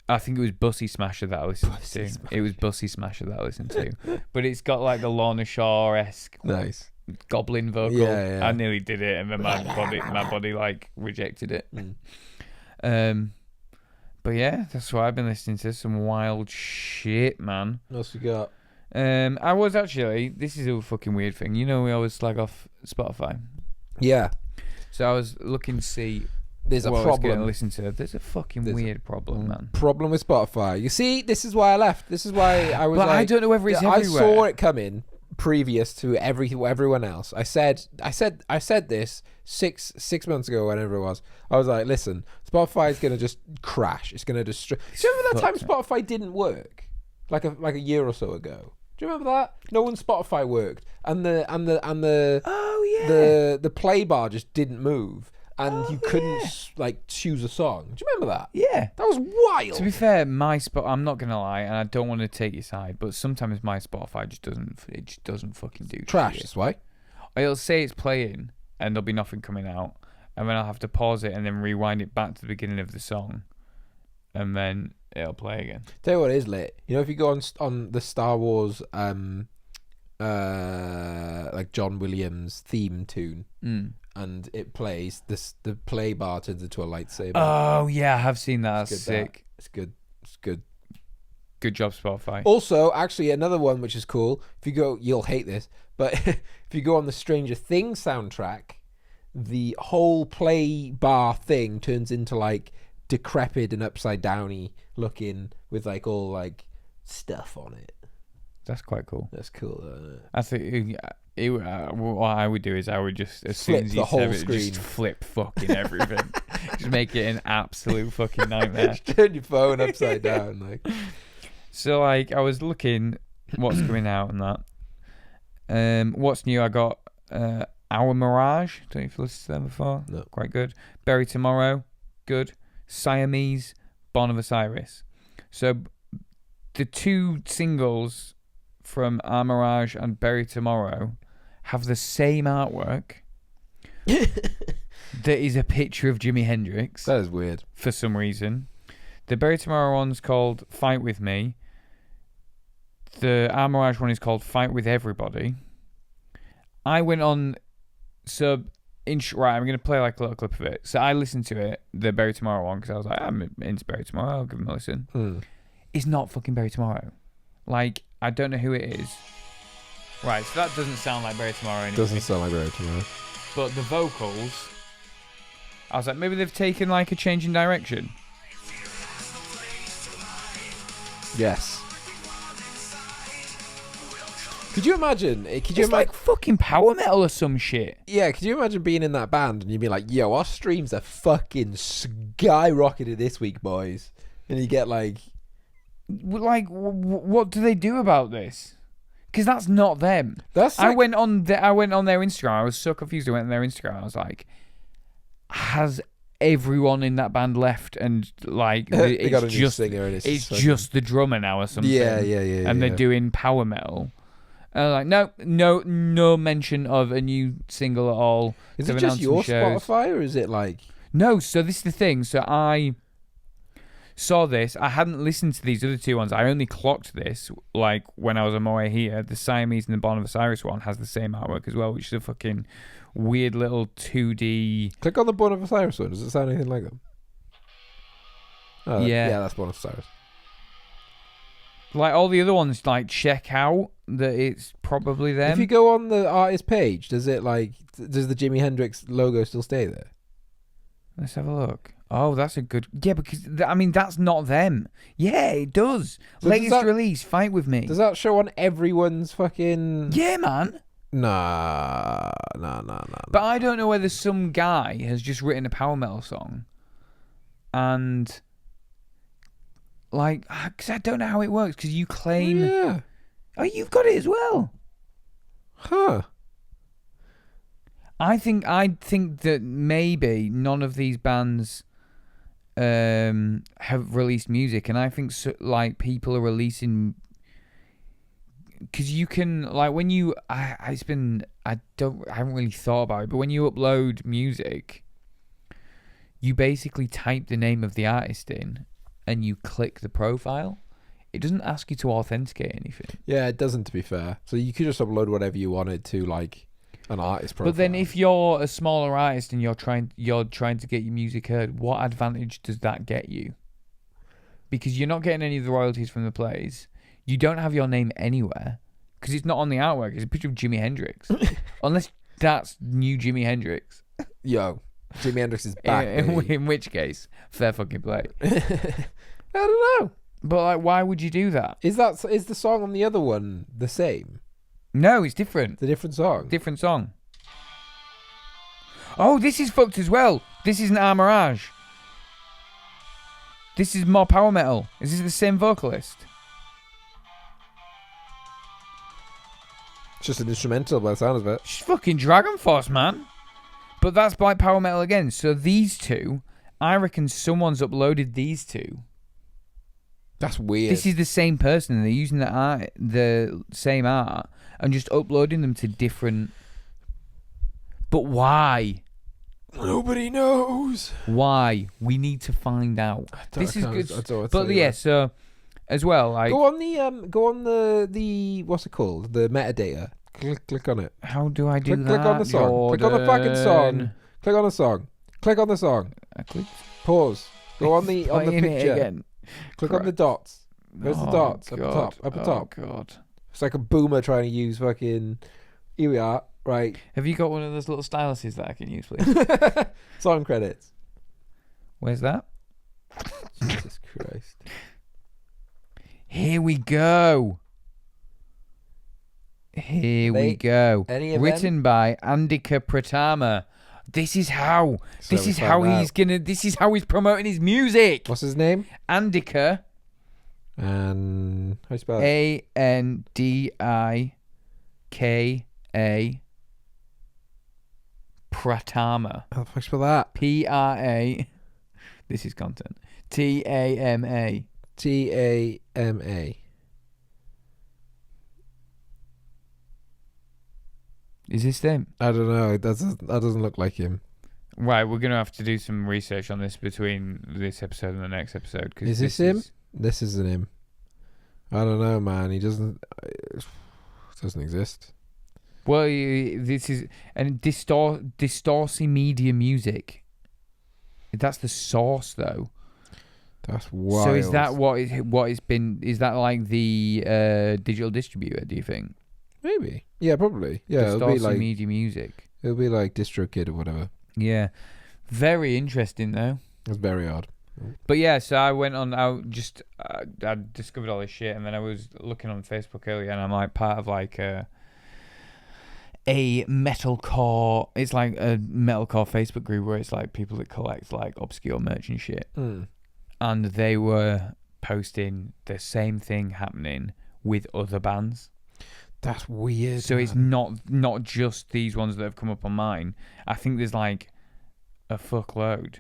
S2: it was Bussy Smasher that I listened to. It was Bussy Smasher that I listened to. But it's got like the Lorna Shore-esque
S1: nice
S2: goblin vocal.
S1: Yeah.
S2: I nearly did it, and then my body like rejected it. But yeah, that's what I've been listening to. Some wild shit, man.
S1: What else we got?
S2: I was actually. This is a fucking weird thing. You know, we always slag off Spotify.
S1: Yeah.
S2: So I was looking to see.
S1: There's a problem.
S2: Listen to. There's a fucking weird problem, man.
S1: Problem with Spotify. You see, this is why I left. This is why I was.
S2: But I don't know whether it's everywhere.
S1: I saw it coming previous to everyone else. I said this six months ago, whenever it was. I was like, listen, Spotify is gonna just crash. It's gonna destroy. Do you remember that time Spotify didn't work, like a year or so ago? Do you remember that? No one's Spotify worked, and the the play bar just didn't move. And you couldn't like choose a song. Do you remember that?
S2: Yeah,
S1: that was wild.
S2: To be fair, I'm not gonna lie, and I don't want to take your side, but sometimes my Spotify just doesn't fucking do
S1: trash.
S2: Shit.
S1: That's why.
S2: It'll say it's playing, and there'll be nothing coming out, and then I'll have to pause it and then rewind it back to the beginning of the song, and then it'll play again.
S1: Tell you what is lit. You know, if you go on the Star Wars like John Williams theme tune. And it plays the play bar turns into a lightsaber.
S2: Oh yeah, I have seen that. That's sick.
S1: It's good.
S2: Good job, Spotify.
S1: Also, actually, another one which is cool. If you go, you'll hate this, but if you go on the Stranger Things soundtrack, the whole play bar thing turns into like decrepit and upside downy looking with like all like stuff on it.
S2: That's quite cool.
S1: That's cool.
S2: I think what I would do is I would just, as soon as you said it, just flip fucking everything. Just make it an absolute fucking nightmare.
S1: Just turn your phone upside down. Like.
S2: So, like, I was looking what's coming out and that. What's new? I got Our Mirage. Don't know if you've listened to them before.
S1: No.
S2: Quite good. Bury Tomorrow. Good. Siamese. Born of Osiris. So, the two singles from Our Mirage and Bury Tomorrow have the same artwork. There is a picture of Jimi Hendrix.
S1: That is weird.
S2: For some reason. The Bury Tomorrow one's called Fight With Me. The Our Mirage one is called Fight With Everybody. I went on... Right, I'm going to play like a little clip of it. So I listened to it, the Bury Tomorrow one, because I was like, I'm into Bury Tomorrow, I'll give them a listen. It's not fucking Bury Tomorrow. Like, I don't know who it is. Right, so that doesn't sound like Bury Tomorrow anyway.
S1: Doesn't sound like Bury Tomorrow.
S2: But the vocals, I was like, maybe they've taken like a change in direction.
S1: Yes. Could you imagine?
S2: It's like fucking power metal or some shit.
S1: Yeah, could you imagine being in that band and you'd be like, yo, our streams are fucking skyrocketed this week, boys. And you get like...
S2: what do they do about this? Because that's not them.
S1: I
S2: went on their Instagram. I was so confused. I went on their Instagram. I was like, has everyone in that band left? And like,
S1: they got a new singer and
S2: it's just the drummer now or something.
S1: Yeah.
S2: And they're doing power metal. Like, no mention of a new single at all.
S1: Is it just your Spotify or is it like...
S2: No, so this is the thing. So I saw this. I hadn't listened to these other two ones. I only clocked this like when I was on my way here. The Siamese and the Born of Osiris one has the same artwork as well, which is a fucking weird little 2D...
S1: Click on the Born of Osiris one. Does it sound anything like them? Oh,
S2: yeah,
S1: that's Born of Osiris.
S2: Like all the other ones, like check out that it's probably them.
S1: If you go on the artist page, does the Jimi Hendrix logo still stay there?
S2: Let's have a look. Oh, that's a good... Yeah, because, that's not them. Yeah, it does. So latest release, Fight With Me.
S1: Does that show on everyone's fucking...
S2: Yeah, man.
S1: Nah.
S2: But I don't know whether some guy has just written a power metal song and... Like, because I don't know how it works, because you claim...
S1: Yeah.
S2: Oh, you've got it as well.
S1: Huh.
S2: I think that maybe none of these bands have released music, and I think people are releasing... Because you can, like, when you... I haven't really thought about it, but when you upload music, you basically type the name of the artist in, and you click the profile. It doesn't ask you to authenticate anything.
S1: Yeah, it doesn't, to be fair. So you could just upload whatever you wanted to, like, an artist profile.
S2: But then if you're a smaller artist and you're trying to get your music heard, what advantage does that get you? Because you're not getting any of the royalties from the plays. You don't have your name anywhere because it's not on the artwork. It's a picture of Jimi Hendrix. Unless that's new Jimi Hendrix.
S1: Yo, Jimi Hendrix is back.
S2: In which case, fair fucking play.
S1: I don't know.
S2: But like, why would you do that?
S1: Is the song on the other one the same?
S2: No, it's different.
S1: It's a different song.
S2: Different song. Oh, this is fucked as well. This is an Armirage. This is more power metal. Is this the same vocalist?
S1: It's just an instrumental by the sound of it.
S2: She's fucking Dragon Force, man. But that's by power metal again. So these two, I reckon someone's uploaded these two.
S1: That's weird.
S2: This is the same person. They're using the same art and just uploading them to different... But why?
S1: Nobody knows.
S2: Why? We need to find out. This is good. But yeah, so as well, like...
S1: Go on the what's it called? The metadata. Click on it.
S2: How do I do that?
S1: Click on the song.
S2: Jordan.
S1: Click on the fucking song. Click on the song. Click on the song.
S2: I clicked.
S1: Pause. Go on the picture.
S2: Again.
S1: Click on the dots. Where's the dots?
S2: God.
S1: Up the top.
S2: Oh, God.
S1: It's like a boomer trying to use fucking... Here we are. Right.
S2: Have you got one of those little styluses that I can use, please?
S1: Song credits.
S2: Where's that?
S1: Jesus Christ.
S2: Here we go. We go. Written by Andika Pratama. This is how he's promoting his music.
S1: What's his name?
S2: Andika.
S1: And how do you spell it?
S2: Andika Pratama.
S1: How the fuck spell that?
S2: Pra. This is content. Tama.
S1: Tama.
S2: Is this them?
S1: I don't know. That doesn't look like him.
S2: Right, we're gonna have to do some research on this between this episode and the next episode.
S1: Is this him? This isn't him. I don't know, man. He doesn't exist.
S2: Well, this is Distorsi Media Music. That's the source, though.
S1: That's wild.
S2: So is that what it's been? Is that like the digital distributor? Do you think?
S1: Maybe. Yeah, probably. Yeah, it'll be like
S2: Media Music.
S1: It'll be like DistroKid or whatever.
S2: Yeah, very interesting though.
S1: It's very odd.
S2: But yeah, so I went on. I discovered all this shit, and then I was looking on Facebook earlier, and I'm like part of like a metalcore. It's like a metalcore Facebook group where it's like people that collect like obscure merch and shit. And they were posting the same thing happening with other bands.
S1: That's weird.
S2: So it's not just these ones that have come up on mine. I think there's like a fuckload.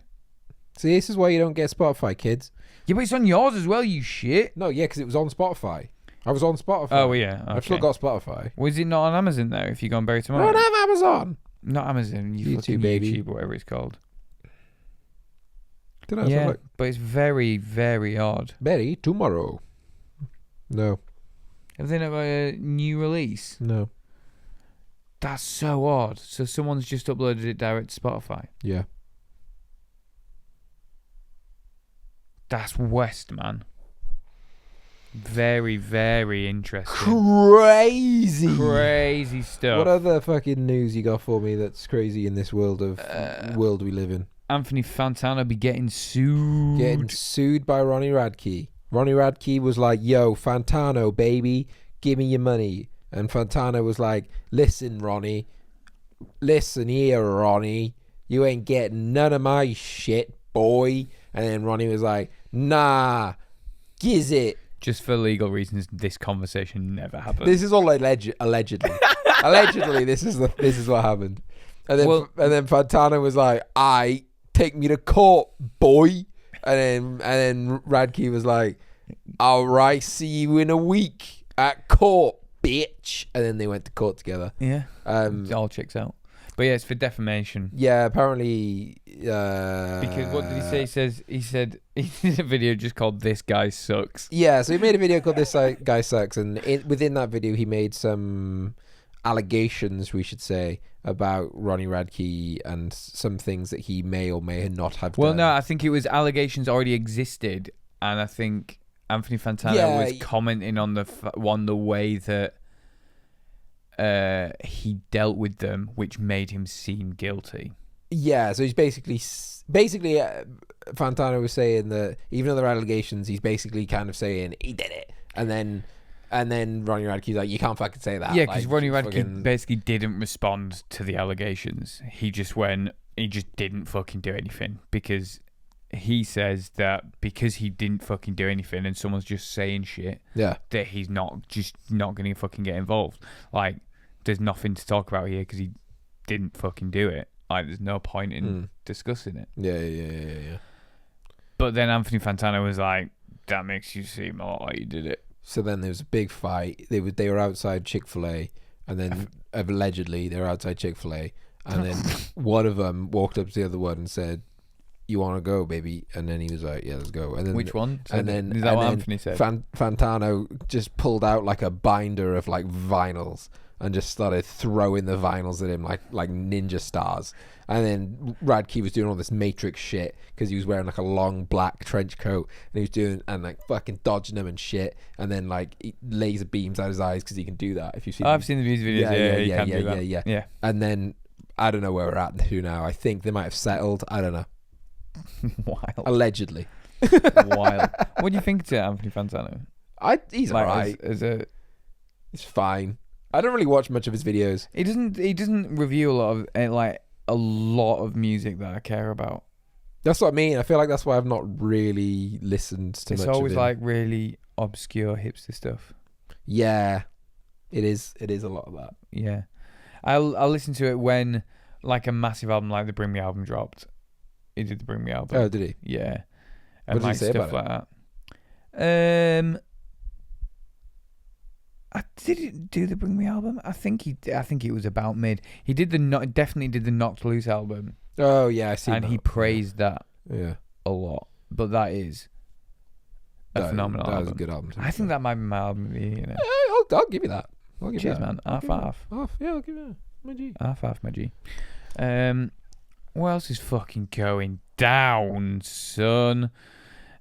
S1: See, this is why you don't get Spotify, kids.
S2: Yeah, but it's on yours as well, you shit.
S1: No, yeah, because it was on Spotify. I was on Spotify.
S2: Oh, yeah. Okay.
S1: I've still got Spotify.
S2: Was it not on Amazon, though, if you go on Bury Tomorrow?
S1: I don't have Amazon.
S2: Not Amazon, you fucking
S1: baby.
S2: YouTube or whatever it's called.
S1: Don't know.
S2: Yeah, but it's very, very odd.
S1: Bury Tomorrow. No.
S2: Have they not got a new release?
S1: No.
S2: That's so odd. So someone's just uploaded it direct to Spotify.
S1: Yeah.
S2: That's West, man. Very, very interesting. Crazy stuff.
S1: What other fucking news you got for me that's crazy in this world world we live in?
S2: Anthony Fantano be getting sued.
S1: Getting sued by Ronnie Radke. Ronnie Radke was like, yo, Fantano, baby, give me your money. And Fantano was like, listen, Ronnie. Listen here, Ronnie. You ain't getting none of my shit, boy. And then Ronnie was like, nah, giz it.
S2: Just for legal reasons, this conversation never happened.
S1: This is all allegedly. Allegedly, this is what happened. And then Fantano was like, "I take me to court, boy." And then Radke was like, "All right, see you in a week at court, bitch." And then they went to court together.
S2: Yeah, it all checks out. But yeah, it's for defamation.
S1: Yeah, apparently.
S2: Because what did he say? He said he did a video just called "This Guy Sucks."
S1: Yeah, so he made a video called "This Guy Sucks," and within that video, he made some allegations, we should say, about Ronnie Radke and some things that he may or may not have done.
S2: Well, no, I think it was allegations already existed, and I think Anthony Fantano was commenting on the way that he dealt with them, which made him seem guilty. Yeah,
S1: so he's basically Fantano was saying that even though there are allegations, he's basically kind of saying he did it, and then Ronnie Radke's like, you can't fucking say that.
S2: Yeah, because Ronnie Radke basically didn't respond to the allegations. He just didn't fucking do anything, because he says that because he didn't fucking do anything and someone's just saying shit, that he's not going to fucking get involved. Like, there's nothing to talk about here because he didn't fucking do it. Like, there's no point in discussing it.
S1: Yeah.
S2: But then Anthony Fantano was like, that makes you seem a lot like you did it.
S1: So then there was a big fight. They were outside Chick-fil-A, and then allegedly they were outside Chick-fil-A, and then one of them walked up to the other one and said, "You want to go, baby?" And then he was like, "Yeah, let's go." And then
S2: which one?
S1: And then
S2: is that what Anthony said?
S1: Fantano just pulled out like a binder of like vinyls and just started throwing the vinyls at him like ninja stars. And then Radke was doing all this Matrix shit because he was wearing like a long black trench coat, and he was doing and like fucking dodging them and shit. And then like laser beams out his eyes because he can do that. If you've seen,
S2: I've seen the music videos. Yeah.
S1: And then I don't know where we're at to now. I think they might have settled. I don't know.
S2: Wild.
S1: Allegedly.
S2: Wild. What do you think to Anthony Fantano?
S1: He's
S2: like,
S1: alright. He's fine. I don't really watch much of his videos.
S2: He doesn't review a lot of music that I care about.
S1: That's what I mean. I feel like that's why I've not really listened to much of it.
S2: It's always like really obscure hipster stuff.
S1: Yeah. It is a lot of that.
S2: Yeah. I'll listen to it when like a massive album like the Bring Me album dropped. He did the Bring Me album.
S1: Oh, did he?
S2: Yeah.
S1: And what did he say
S2: stuff
S1: about
S2: like that. I didn't do the Bring Me album. I think it was about mid. He did definitely did the Knocked Loose album.
S1: Oh yeah, I see.
S2: And he praised that
S1: a
S2: lot. But that is a phenomenal album.
S1: That was a good album.
S2: I think that might be my album of the year. You know?
S1: I'll give you that.
S2: Cheers, man. Half.
S1: Yeah, I'll give you that. My G.
S2: Half, my G. What else is fucking going down, son?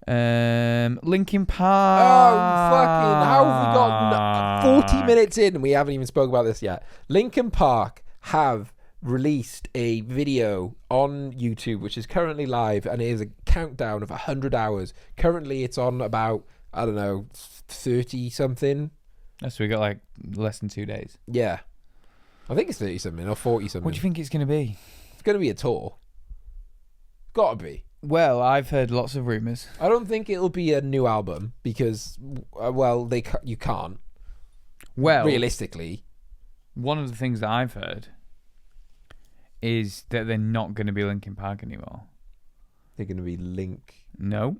S2: Linkin Park.
S1: Oh, fucking, how have we got 40 minutes in and we haven't even spoke about this yet? Linkin Park have released a video on YouTube, which is currently live, and it is a countdown of 100 hours. Currently, it's on about, I don't know, 30 something.
S2: So we got like less than 2 days.
S1: Yeah. I think it's 30 something or 40 something.
S2: What do you think it's going to be?
S1: It's going to be a tour. Gotta be.
S2: Well, I've heard lots of rumours.
S1: I don't think it'll be a new album because, well, you can't.
S2: Well,
S1: realistically.
S2: One of the things that I've heard is that they're not going to be Linkin Park anymore.
S1: They're going to be
S2: No.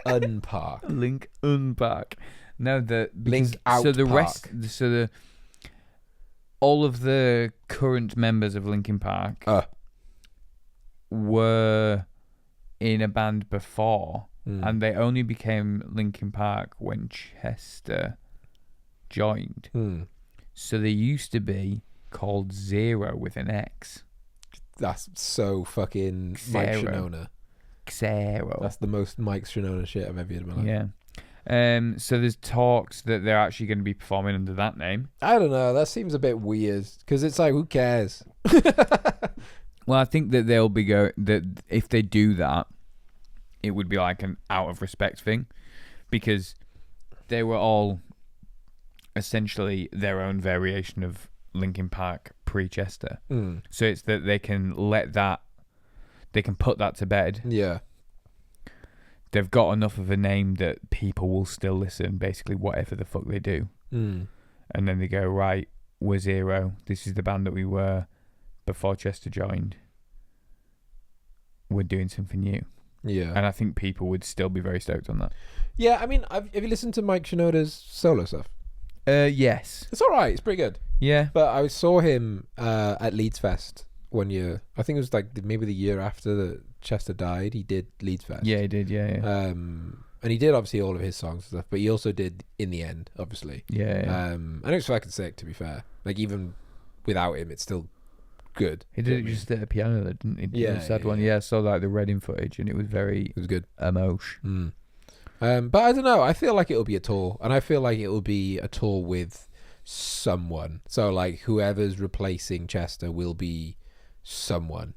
S1: Unpark.
S2: Link Unpark. No,
S1: Link Out
S2: so the
S1: Park.
S2: all of the current members of Linkin Park were in a band before, and they only became Linkin Park when Chester joined. So they used to be called Zero with an X.
S1: That's so fucking Mike Shinoda.
S2: Xero.
S1: That's the most Mike Shinoda shit I've ever heard in my life.
S2: Yeah. So there's talks that they're actually going to be performing under that name.
S1: I don't know. That seems a bit weird because it's like, who cares?
S2: Well, I think that they'll be that if they do that, it would be like an out of respect thing, because they were all essentially their own variation of Linkin Park pre-Chester. So it's that they can put that to bed.
S1: Yeah.
S2: They've got enough of a name that people will still listen, basically whatever the fuck they do. And then they go, right, we're Zero. This is the band that we were before Chester joined. We're doing something new.
S1: Yeah.
S2: And I think people would still be very stoked on that.
S1: Yeah, I mean, have you listened to Mike Shinoda's solo stuff?
S2: Yes.
S1: It's all right. It's pretty good.
S2: Yeah.
S1: But I saw him at Leeds Fest one year. I think it was like maybe the year after the Chester died. He did Leeds Fest.
S2: Yeah, he did. Yeah.
S1: And he did obviously all of his songs and stuff, but he also did In the End, obviously.
S2: Yeah.
S1: And it was fucking sick, to be fair. Like, even without him, it's still good.
S2: He did it just at a piano, didn't he?
S1: Yeah.
S2: The sad one. Yeah, I saw like the Reading footage, and it was
S1: good.
S2: Emotion.
S1: But I don't know. I feel like it'll be a tour, and I feel like it will be a tour with someone. So, like, whoever's replacing Chester will be someone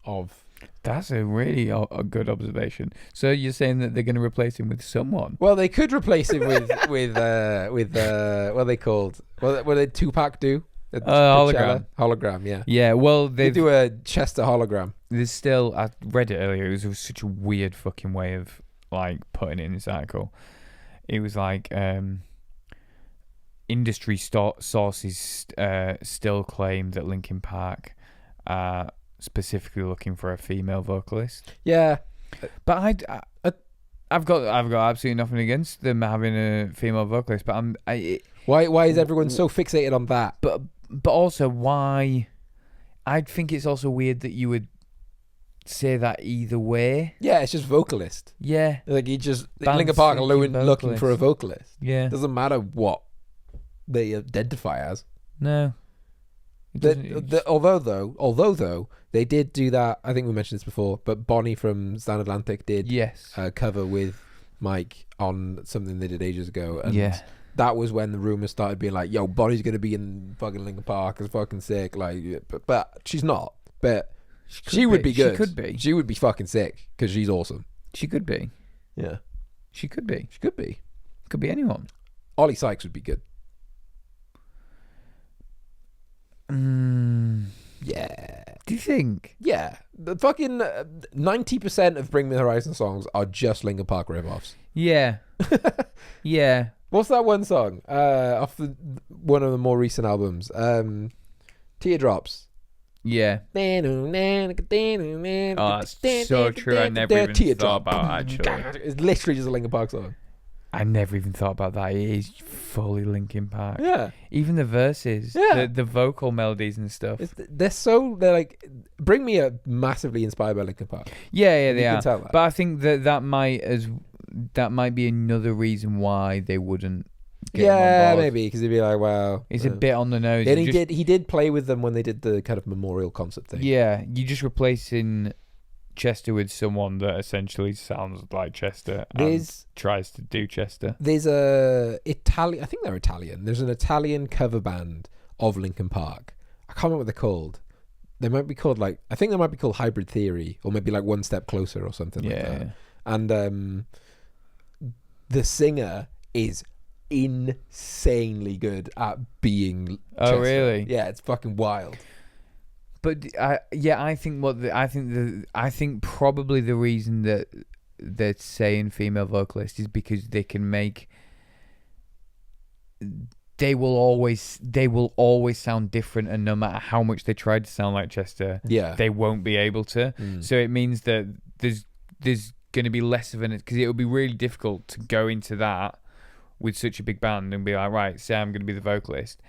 S1: of.
S2: That's a really a good observation. So you're saying that they're going to replace him with someone?
S1: Well, they could replace him with what are they called? What did Tupac do?
S2: Hologram.
S1: Hologram, yeah.
S2: Yeah, well,
S1: they do a Chester hologram.
S2: There's still, I read it earlier, it was such a weird fucking way of like putting it in this article. It was like industry sources still claim that Linkin Park are specifically looking for a female vocalist.
S1: Yeah,
S2: but I've got absolutely nothing against them having a female vocalist. But
S1: why is everyone so fixated on that?
S2: But also why? I think it's also weird that you would say that either way.
S1: Yeah, it's just vocalist.
S2: Yeah,
S1: like Linkin Park are looking for a vocalist.
S2: Yeah,
S1: doesn't matter what they identify as.
S2: No.
S1: Although though they did do that, I think we mentioned this before, but Bonnie from Stan Atlantic did a cover with Mike on something they did ages ago, and that was when the rumors started being like, yo, Bonnie's gonna be in fucking Linkin Park, it's fucking sick, like, but she's not, but she would be good.
S2: She could be.
S1: She would be fucking sick because she's awesome.
S2: She could be.
S1: Yeah,
S2: she could be.
S1: Could be anyone. Ollie Sykes would be good. Yeah.
S2: Do you think?
S1: Yeah. The fucking 90% of Bring Me the Horizon songs are just Linkin Park ripoffs.
S2: Yeah. Yeah.
S1: What's that one song? Off one of the more recent albums. Teardrops.
S2: Yeah. Oh, that's so true. I never even thought about actually.
S1: It's literally just a Linkin Park song.
S2: I never even thought about that. It is fully Linkin Park.
S1: Yeah.
S2: Even the verses, the vocal melodies and stuff.
S1: They're like, Bring Me are massively inspired by Linkin Park.
S2: Yeah, they are.
S1: Can tell that.
S2: But I think that might be another reason why they wouldn't get him on board.
S1: Maybe because they'd be like, wow,
S2: it's a bit on the nose.
S1: And he did play with them when they did the kind of memorial concert thing.
S2: Yeah, you just replacing Chester with someone that essentially sounds like Chester and tries to do Chester.
S1: There's a Italian, I think they're Italian. There's an Italian cover band of Linkin Park. I can't remember what they're called. They might be called I think they might be called Hybrid Theory, or maybe like One Step Closer or something like that. And the singer is insanely good at being Chester.
S2: Oh, really?
S1: Yeah, it's fucking wild.
S2: But I think probably the reason that they're saying female vocalist is because they can make. They will always sound different, and no matter how much they try to sound like Chester, they won't be able to. So it means that there's going to be less of an, because it would be really difficult to go into that with such a big band and be like, right, say I'm going to be the vocalist.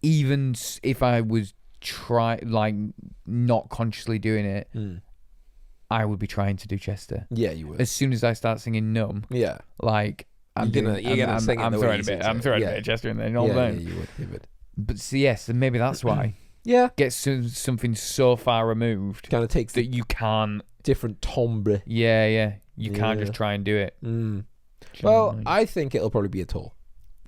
S2: Even if I was not consciously doing it, I would be trying to do Chester.
S1: Yeah, you would.
S2: As soon as I start singing Numb, I'm throwing a bit of Chester in there.
S1: Yeah, you would.
S2: But so maybe that's why. Get something so far removed,
S1: kind of takes
S2: that you can't
S1: different timbre.
S2: You can't just try and do it.
S1: Well, I think it'll probably be a tour.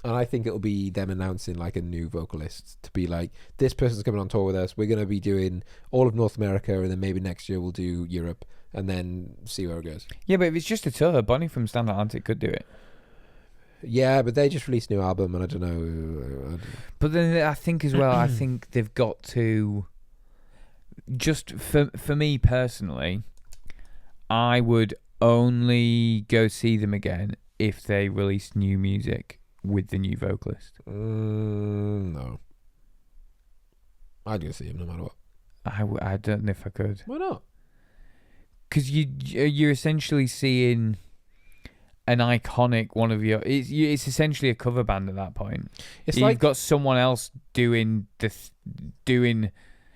S1: And I think it'll be them announcing like a new vocalist to be like, this person's coming on tour with us. We're going to be doing all of North America, and then maybe next year we'll do Europe, and then see where it goes.
S2: Yeah, but if it's just a tour, Bonnie from Stand Atlantic could do it.
S1: Yeah, but they just released a new album, and I don't know.
S2: But then I think as well, I think they've got to, just for me personally, I would only go see them again if they released new music with the new vocalist.
S1: No. I'd go see him no matter what.
S2: I don't know if I could.
S1: Why not?
S2: Because you're essentially seeing an iconic one of your... It's essentially a cover band at that point. You've got someone else doing...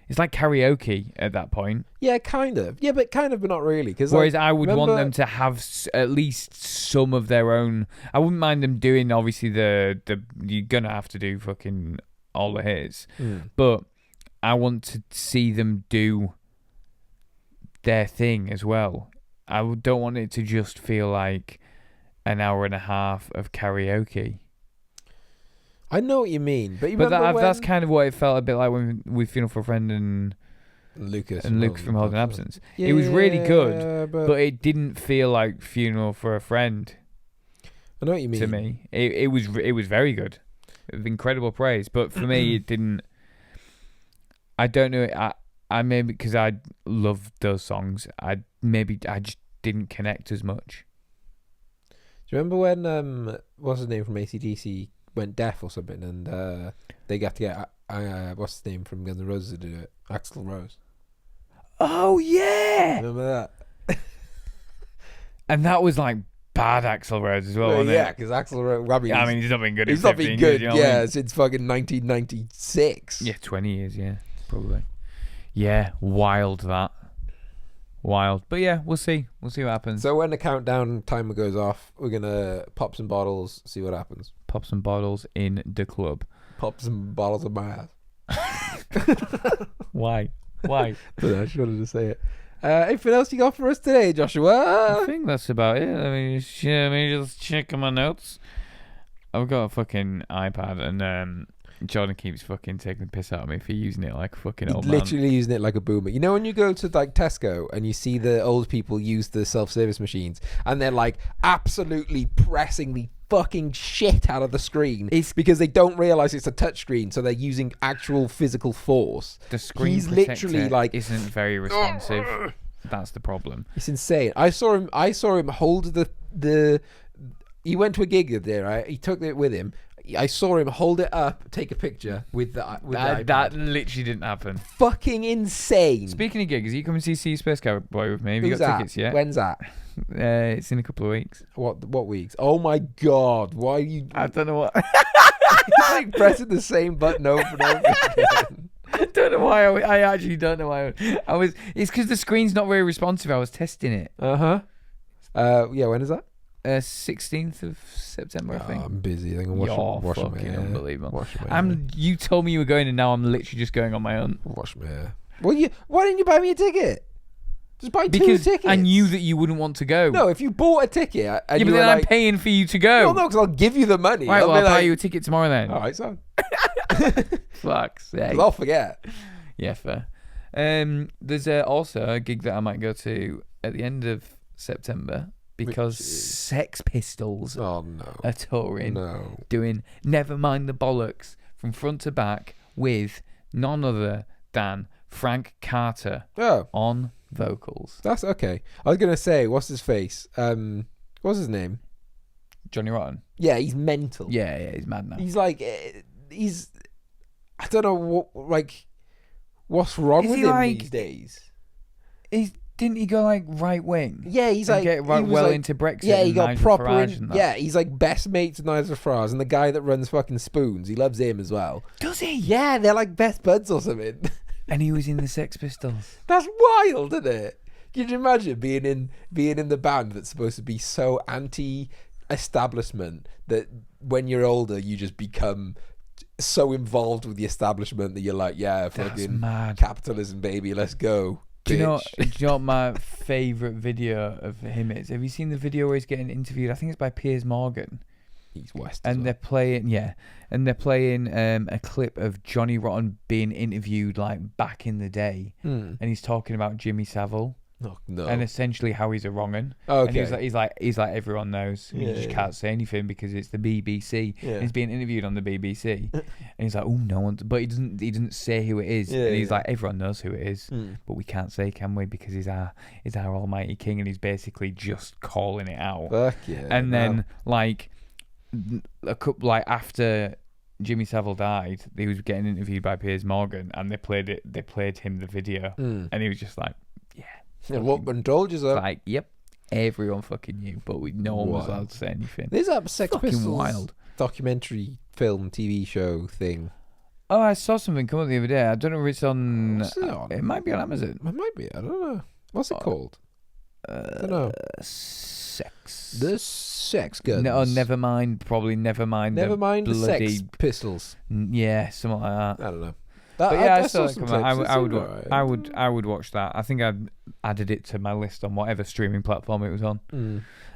S2: It's like karaoke at that point.
S1: Yeah, kind of. Yeah, but not really.
S2: Whereas I would want them to have at least some of their own... I wouldn't mind them doing, obviously, the you're going to have to do fucking all the hits. But I want to see them do their thing as well. I don't want it to just feel like an hour and a half of karaoke.
S1: I know what you mean, but
S2: that's kind of what it felt a bit like when with Funeral for a Friend and
S1: Lucas
S2: from Holding Absence. Yeah, it was really good, but it didn't feel like Funeral for a Friend.
S1: I know what you mean.
S2: To me, it was very good, with incredible praise. But for me, it didn't. I don't know. I maybe because I love those songs. I just didn't connect as much.
S1: Do you remember when what's his name from AC/DC went deaf or something, and they got to get what's his name from Guns N' Roses to do it, Axl Rose.
S2: Oh yeah,
S1: remember that?
S2: And that was like bad Axl Rose as well, wasn't
S1: it? Yeah, because Axl Rose.
S2: I mean, he's not been good.
S1: He's not been good.
S2: Years, you know
S1: since fucking 1996.
S2: Yeah, 20 years. Yeah, probably. Yeah, wild. But yeah, we'll see. We'll see what happens.
S1: So when the countdown timer goes off, we're gonna pop some bottles, see what happens.
S2: Pop some bottles in the club.
S1: Pop some bottles of my ass.
S2: Why?
S1: I just wanted to say it. Anything else you got for us today, Joshua?
S2: I think that's about it. Let me just check my notes. I've got a fucking iPad, and Jordan keeps fucking taking the piss out of me for using it like a fucking old man.
S1: Literally using it like a boomer. You know when you go to like Tesco and you see the old people use the self-service machines and they're like absolutely pressing the fucking shit out of the screen. It's because they don't realise it's a touch screen, so they're using actual physical force.
S2: The screen literally like isn't very responsive. That's the problem.
S1: It's insane. I saw him hold the he went to a gig there, right? He took it with him. I saw him hold it up, take a picture with the iPad.
S2: That literally didn't happen.
S1: Fucking insane.
S2: Speaking of gigs, you come and see Space Cowboy with me? Have you got tickets yet?
S1: When's that?
S2: It's in a couple of weeks.
S1: What weeks? Oh my god! Why are you?
S2: I don't know what.
S1: You're like pressing the same button over and over again.
S2: I don't know why. I actually don't know why. It's because the screen's not very responsive. I was testing it.
S1: Yeah. When is that?
S2: 16th of September, I think.
S1: I'm busy. I think I'm washing my hair.
S2: Unbelievable. You told me you were going, and now I'm literally just going on my own.
S1: Wash my hair. Well, why didn't you buy me a ticket? Just buy two tickets.
S2: I knew that you wouldn't want to go.
S1: No, if you bought a ticket and
S2: but then I'm paying for you to go.
S1: Well, no, because I'll give you the money.
S2: Right, I'll buy you a ticket tomorrow then.
S1: All right, son.
S2: Fuck's sake.
S1: I'll forget.
S2: Yeah, fair. There's also a gig that I might go to at the end of September because Sex Pistols are touring, doing Never Mind the Bollocks from front to back with none other than Frank Carter on vocals.
S1: That's okay. I was gonna say, what's his face? What's his name?
S2: Johnny Rotten.
S1: Yeah, he's mental.
S2: Yeah, he's mad now.
S1: He's like, I don't know what's wrong with him these days.
S2: Didn't he go like right wing?
S1: Yeah, he's like
S2: get into Brexit.
S1: Yeah, he got
S2: Nigel
S1: proper.
S2: Farage
S1: He's like best mates with Nigel Farage, and the guy that runs fucking Spoons, he loves him as well.
S2: Does he?
S1: Yeah, they're like best buds or something.
S2: And he was in the Sex Pistols.
S1: That's wild, isn't it? Can you imagine being in the band that's supposed to be so anti-establishment that when you're older you just become so involved with the establishment that you're like, yeah, fucking capitalism, baby, let's go.
S2: Do you know what my favourite video of him is? Have you seen the video where he's getting interviewed? I think it's by Piers Morgan.
S1: He's West.
S2: And they're playing a clip of Johnny Rotten being interviewed like back in the day, and he's talking about Jimmy Savile.
S1: Oh, no.
S2: And essentially how he's a wrong'un.
S1: Okay.
S2: And he's like everyone knows. You just can't say anything because it's the BBC.
S1: Yeah.
S2: And he's being interviewed on the BBC. And he's like, oh, no one. But he doesn't say who it is.
S1: Yeah,
S2: and he's like, everyone knows who it is. But we can't say, can we? Because he's our almighty king, and he's basically just calling it out.
S1: Fuck yeah.
S2: And then like a couple after Jimmy Savile died, he was getting interviewed by Piers Morgan, and they played him the video, and he was just like, yeah.
S1: And what told you so?
S2: Like, yep, everyone fucking knew, but no one was allowed to say anything.
S1: There's that Sex Pistols
S2: wild
S1: documentary film TV show thing.
S2: Oh, I saw something come up the other day. I don't know if it's on.
S1: What's it on?
S2: It might be on Amazon.
S1: It might be. I don't know. What's it called? I don't know.
S2: Sex.
S1: The Sex Guns.
S2: No, never mind. Probably never mind.
S1: Never mind the Sex Pistols.
S2: Yeah, something like that.
S1: I don't know.
S2: But yeah, I saw that come out. I would watch that. I think I'd added it to my list on whatever streaming platform it was on,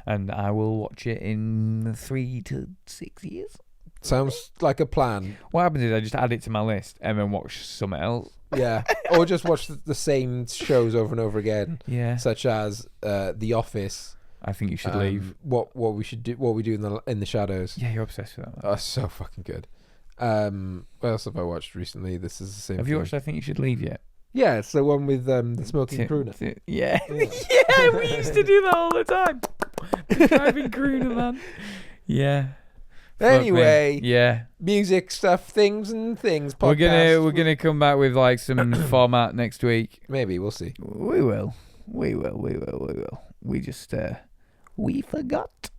S2: and I will watch it in 3 to 6 years.
S1: Sounds like a plan.
S2: What happens is I just add it to my list and then watch something else.
S1: Yeah, or just watch the same shows over and over again.
S2: Yeah,
S1: such as The Office.
S2: I think you should leave.
S1: What we should do? What we do in the shadows.
S2: Yeah, you're obsessed with that.
S1: Oh, so fucking good. What else have I watched recently? This is the same.
S2: Have you watched I Think You Should Leave yet?
S1: Yeah, it's the one with the smoking crooner.
S2: Yeah. Yeah, we used to do that all the time. The driving crooner, man. Yeah.
S1: Anyway,
S2: yeah,
S1: music stuff, things.
S2: Podcasts. We're gonna come back with like some format next week.
S1: Maybe we'll see.
S2: We will. We just we forgot.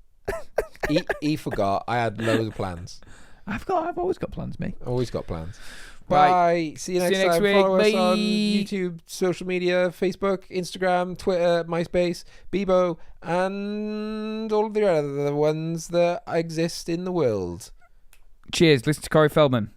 S1: He forgot. I had loads of plans.
S2: I've always got plans, mate.
S1: Always got plans.
S2: Right.
S1: Bye. See you next time.
S2: Week.
S1: Follow us
S2: Bye.
S1: on YouTube, social media, Facebook, Instagram, Twitter, MySpace, Bebo, and all of the other ones that exist in the world.
S2: Cheers. Listen to Corey Feldman.